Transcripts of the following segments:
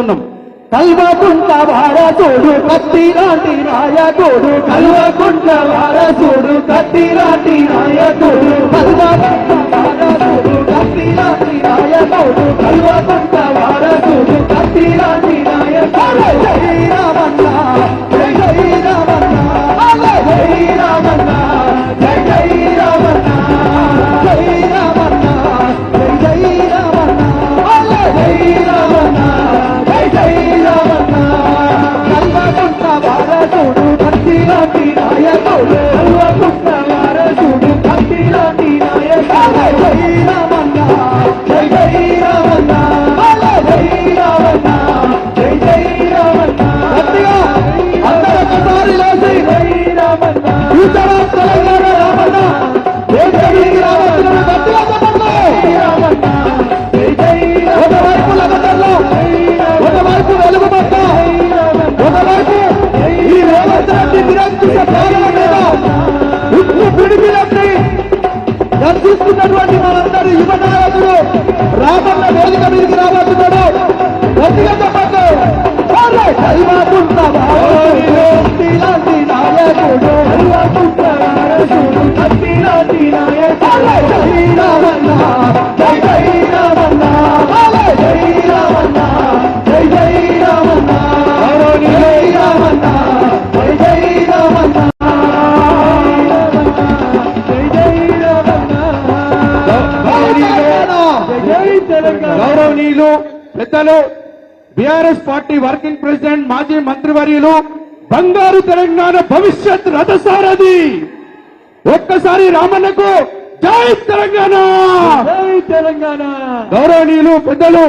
ఉన్నాం. కల్వకుంట వారసుడు కత్తి లాంటి నాయకుడు, కల్వకుంట వారసుడు కత్తి లాంటి నాయకుడు, కల్వకుంట వారసుడు కత్తి లాంటి నాయకుడు, కల్వకుంట వారసుడు కత్తి లాంటి నాయకుడు. జై రామన్న జై జై రామన్న, జై రామన్న జై జై రామన్న, జై రామన్న జై జై రామన్న, జై రామన్న జై జై రామన్న. కల్వకుంట వారసుడు కత్తి లాంటి నాయకుడు, కల్వకుంట వారసుడు కత్తి లాంటి నాయకుడు. జై రామన్న జై జై రామన్న, జై రామన్న జై జై రామన్న. గట్టిగా అందరూ ఒకసారి లేచి జై రామన్న, తెలంగాణ రామన్న దేశానికి రావచ్చును గట్టిగా చెప్పండి. రామన్న జై జై, ఒకవైపు లగటర్లో, ఒకవైపు వెలుగుబట్ట, ఒకవైపు ఈ రేవంత్ రెడ్డి నిరంకుశ పాలన మీద ఉప్పు పిడిపినట్టు దర్శిస్తున్నటువంటి మనందరి యువ నాయకుడు రామన్న వేదిక మీదకి రాబోతున్నాడు. గట్టిగా చెప్పండి. కల్వకుంట వారసుడు కత్తి లాంటి నాయకుడు, కల్వకుంట వారసుడు కత్తి లాంటి నాయకుడు. జై రామన్న జై జై రామన్న, జై రామన్న జై జై రామన్న, జై రామన్న జై జై రామన్న, జై జై రామన్న. జై తెలంగాణ. గౌరవనీయులు పెద్దలు బీఆర్ఎస్ పార్టీ వర్కింగ్ ప్రెసిడెంట్ మాజీ మంత్రివర్యులు బంగారు తెలంగాణ భవిష్యత్ రథసారథి ఒక్కసారి రామన్నకు జై తెలంగాణ, జై తెలంగాణ. గౌరవనీయులు పెద్దలు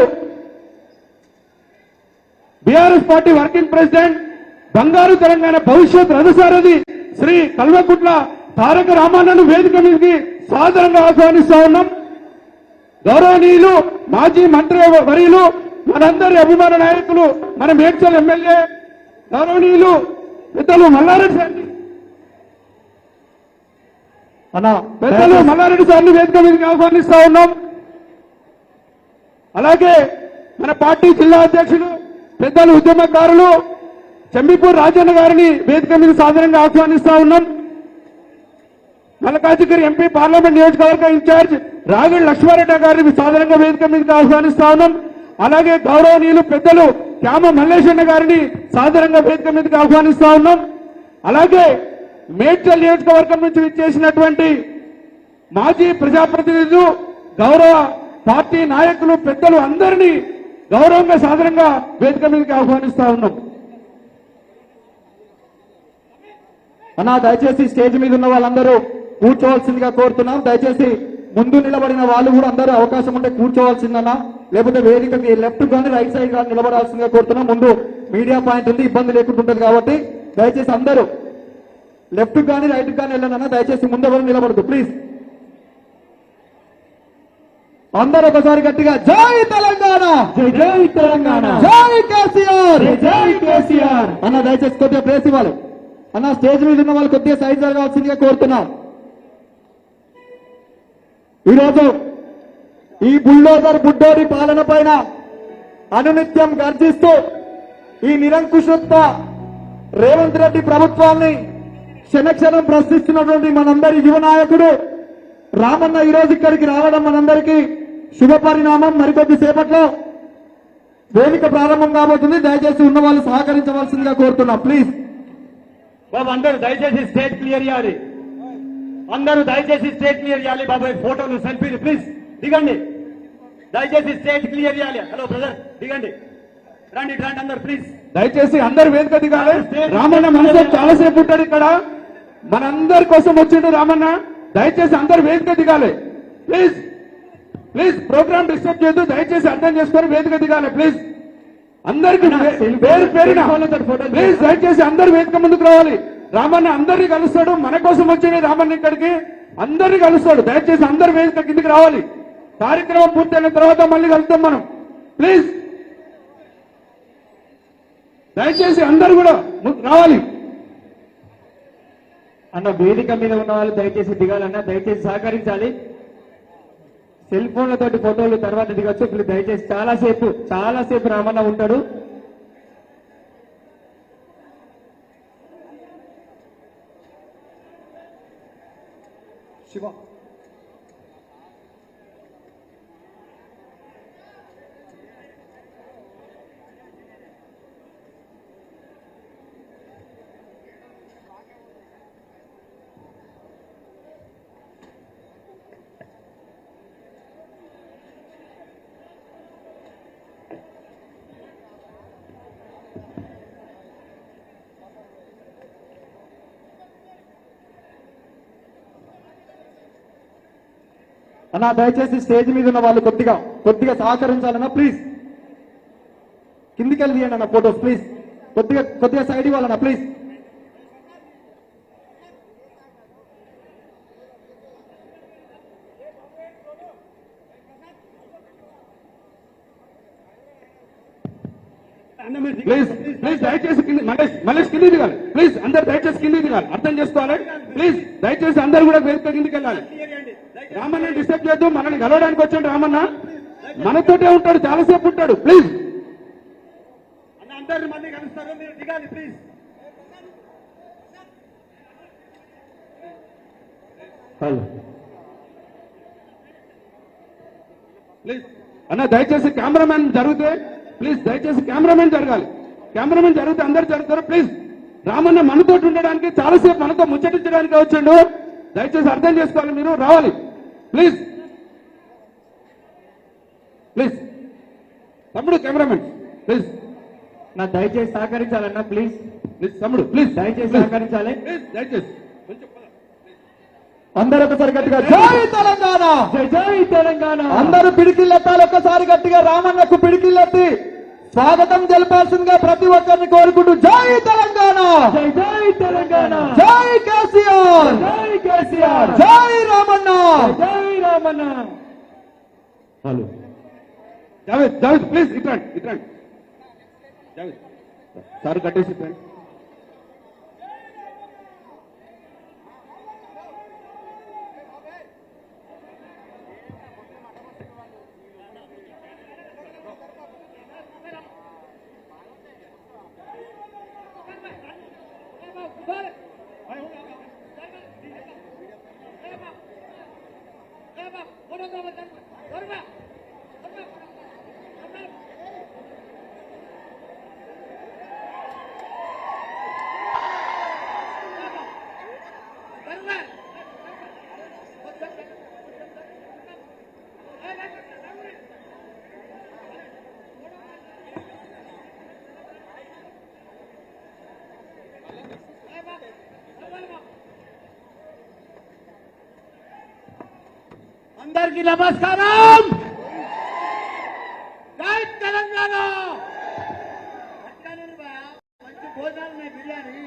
బీఆర్ఎస్ పార్టీ వర్కింగ్ ప్రెసిడెంట్ బంగారు తెలంగాణ భవిష్యత్ రథసారథి శ్రీ కల్వకుంట్ల తారక రామన్నను వేదిక మీదకి సాదరంగా ఆహ్వానిస్తా ఉన్నాం. గౌరవనీయులు మాజీ మంత్రి వర్యులు మనందరి అభిమాన నాయకులు మన మేడ్చల్ ఎమ్మెల్యే గౌరవనీయులు పెద్దలు మల్లారెడ్డి సార్ని, పెద్దలు మల్లారెడ్డి సార్ని వేదిక మీదకి ఆహ్వానిస్తా ఉన్నాం. అలాగే మన పార్టీ జిల్లా అధ్యక్షులు పెద్దలు ఉద్యమకారులు చెంబిపూర్ రాజన్న గారిని వేదిక మీద సాధారణంగా ఆహ్వానిస్తా ఉన్నాం. మల్కాజిగిరి ఎంపీ పార్లమెంట్ నియోజకవర్గ ఇన్ఛార్జ్ రాగిడి లక్ష్మారెడ్డి గారిని సాధారణంగా వేదిక మీదకి ఆహ్వానిస్తా ఉన్నాం. అలాగే గౌరవనీయులు పెద్దలు క్యామ మల్లేశన్న గారిని సాధారణంగా వేదిక మీదకి ఆహ్వానిస్తా ఉన్నాం. అలాగే మేడ్చల్ నియోజకవర్గం నుంచి విచ్చేసినటువంటి మాజీ ప్రజాప్రతినిధులు, గౌరవ పార్టీ నాయకులు, పెద్దలు అందరినీ గౌరవంగా సాధారణంగా వేదిక మీదకి ఆహ్వానిస్తా ఉన్నాం. అన్నా దయచేసి స్టేజ్ మీద ఉన్న వాళ్ళందరూ కూర్చోవాల్సిందిగా కోరుతున్నాం. దయచేసి ముందు నిలబడిన వాళ్ళు కూడా అందరూ అవకాశం ఉంటే కూర్చోవాల్సిందన్నా, లేకపోతే వేదికకి లెఫ్ట్ కానీ రైట్ సైడ్ కానీ నిలబడాల్సిందిగా కోరుతున్నాం. ముందు మీడియా పాయింట్ ఉంది, ఇబ్బంది లేకుండా ఉంటుంది కాబట్టి దయచేసి అందరూ లెఫ్ట్ కానీ రైట్ కానీ వెళ్ళనన్నా దయచేసి ముందు ఎవరు నిలబడదు ప్లీజ్. అందరూ ఒకసారి గట్టిగా జై తెలంగాణ, జై జై తెలంగాణ, జై కేసీఆర్, జై కేసీఆర్ అన్న. దయచేసి కొద్దిగా ప్లేస్ ఇవ్వాలి అన్న. స్టేజ్ మీద ఉన్న వాళ్ళు కొద్దిగా సైడ్ జరగాల్సిందిగా కోరుతున్నాం. ఈరోజు ఈ బుల్డోజర్ బుడ్డోరి పాలన పైన అనునిత్యం గర్జిస్తూ ఈ నిరంకుశత్వ రేవంత్ రెడ్డి ప్రభుత్వాన్ని క్షణక్షణం ప్రశ్నిస్తున్నటువంటి మనందరి యువ నాయకుడు రామన్న ఈరోజు ఇక్కడికి రావడం మనందరికీ శుభ పరిణామం. మరికొద్ది సేపట్లో వేదిక ప్రారంభం కాబోతుంది. దయచేసి ఉన్న వాళ్ళు సహకరించవలసిందిగా కోరుతున్నాం ప్లీజ్. బాబు అందరూ దయచేసి స్టేజ్ క్లియర్ చేయాలి. అందరూ దయచేసి స్టేజ్ క్లియర్ చేయాలి. బాబాయ్ ఫోటోలు సెల్ఫీలు ప్లీజ్ దిగండి. దయచేసి స్టేజ్ క్లియర్ చేయాలి. హలో బ్రదర్ దిగండి, రండి రండి అందరు ప్లీజ్. దయచేసి అందరు వేదిక దిగాలి. రామన్న మనసు చాలాసేపు ఉంటాడు ఇక్కడ, మనందరి కోసం వచ్చిండు రామన్న. దయచేసి అందరు వేదిక దిగాలి ప్లీజ్. ప్లీజ్ ప్రోగ్రామ్ డిస్టర్బ్ చేయొద్దు. దయచేసి అర్థం చేసుకొని వేదిక దిగాలి ప్లీజ్. అందరికి పేరు పేరున ప్లీజ్ దయచేసి అందరు వేదిక ముందుకు రావాలి. రామన్న అందరినీ కలుస్తాడు, మన కోసం వచ్చిన రామన్న ఇక్కడికి అందరినీ కలుస్తాడు. దయచేసి అందరు వేదిక కిందికి రావాలి. కార్యక్రమం పూర్తయిన తర్వాత మళ్ళీ కలుస్తాం మనం ప్లీజ్. దయచేసి అందరు కూడా రావాలి అన్న. వేదిక మీద ఉన్న వాళ్ళు దయచేసి దిగాలన్నా, దయచేసి సహకరించాలి. సెల్ ఫోన్లతోటి ఫోటోలు తర్వాత దిగొచ్చు. దయచేసి చాలాసేపు రామన్న ఉంటాడు. శివ అన్నా దయచేసి స్టేజ్ మీద ఉన్న వాళ్ళు కొద్దిగా సహకరించాలన్నా ప్లీజ్. కిందికి వెళ్ళి తీయండి అన్న ఫోటోస్ ప్లీజ్. కొద్దిగా సైడ్ ఇవ్వాలన్నా ప్లీజ్. ప్లీజ్ ప్లీజ్ దయచేసి మళ్ళీ కింది దిగాలి ప్లీజ్. అందరు దయచేసి కింది దిగాలి, అర్థం చేసుకోవాలి ప్లీజ్. దయచేసి అందరు కూడా వేదిక కిందికి వెళ్ళాలి. రామన్న డిస్టర్బ్ చేయొద్దు, మనల్ని కలవడానికి వచ్చాడు రామన్న, మనతోటే ఉంటాడు, చాలాసేపు ఉంటాడు. ప్లీజ్ అందరు మంది కలుస్తారు, మీరు దిగాలి ప్లీజ్. ప్లీజ్ అన్న దయచేసి కెమెరామెన్ జరిగితే ప్లీజ్, దయచేసి కెమెరామెన్ జరగాలి. కెమెరామెన్ జరిగితే అందరు జరుగుతారు ప్లీజ్. రామన్న మనతోటి ఉండడానికి చాలాసేపు మనతో ముచ్చటించడానికి వచ్చిండు, దయచేసి అర్థం చేసుకోవాలి, మీరు రావాలి ప్లీజ్. ప్లీజ్ తమ్ముడు కెమెరామెన్ ప్లీజ్ నా దయచేసి సహకరించాలన్నా ప్లీజ్. ప్లీజ్ తమ్ముడు ప్లీజ్ దయచేసి సహకరించాలి ప్లీజ్, దయచేసి అందరూ ఒకసారి గట్టిగా జై తెలంగాణ, జై జై తెలంగాణ. అందరూ పిడికిల్లెత్తాలి ఒక్కసారి గట్టిగా. రామన్నకు పిడికిల్లెత్తి స్వాగతం తెలపాల్సిందిగా ప్రతి ఒక్కరిని కోరుకుంటూ జై తెలంగాణ, జై జై తెలంగాణ, జై కేసీఆర్, జై కేసీఆర్, జై రామన్న, జై రామన్న. హలో జావేద్, జావేద్ ప్లీజ్ ఇట్రండి, ఇట్రండి జావేద్ సార్ కట్టేసి ఇట్రండి. అందరికీ నమస్కారం. జై తెలంగాణ. మంచి భోజనాలు బిర్యానీ.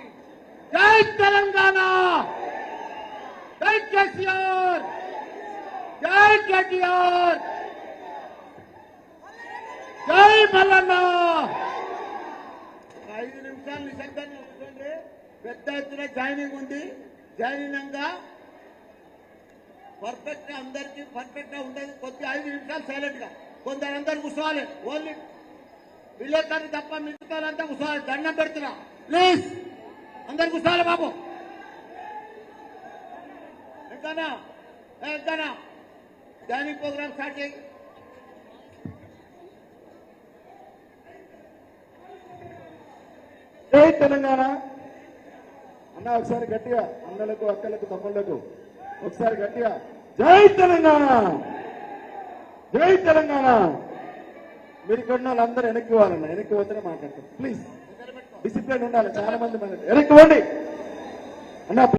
జై తెలంగాణ, జై కేసీఆర్, జై కేటీఆర్, జై మల్లన్న. 5 నిమిషాలు నిశ్శబ్దంగా కూర్చోండి. పెద్ద ఎత్తున జాయినింగ్ ఉంది. జాయినింగ్ పర్ఫెక్ట్ గా అందరికి పర్ఫెక్ట్ గా ఉండదు. కొద్ది 5 నిమిషాలు సైలెంట్ గా కొందరందరూ కూర్చోవాలి. ఓన్లీ విలేకరులు తప్ప మిగతాలంతా కూర్చోవాలి. దండం పెడుతున్నా ప్లీజ్, అందరు కూర్చోవాలి బాబు. ఎంతనా జాయినింగ్ ప్రోగ్రామ్ స్టార్ట్ చేయి. జై తెలంగాణ అన్న. ఒకసారి గట్టిగా అన్నలకు, అక్కలకు, తమ్ముళ్లకు ఒకసారి గట్టిగా జై తెలంగాణ, జై తెలంగాణ. మీరు ఇక్కడ ఉన్న వాళ్ళందరూ వెనక్కి పోవాలన్న, వెనక్కి పోతేనే మాట్లాడతారు ప్లీజ్. డిసిప్లిన్ ఉండాలి. చాలా మంది వెనక్కి పోండి అన్న.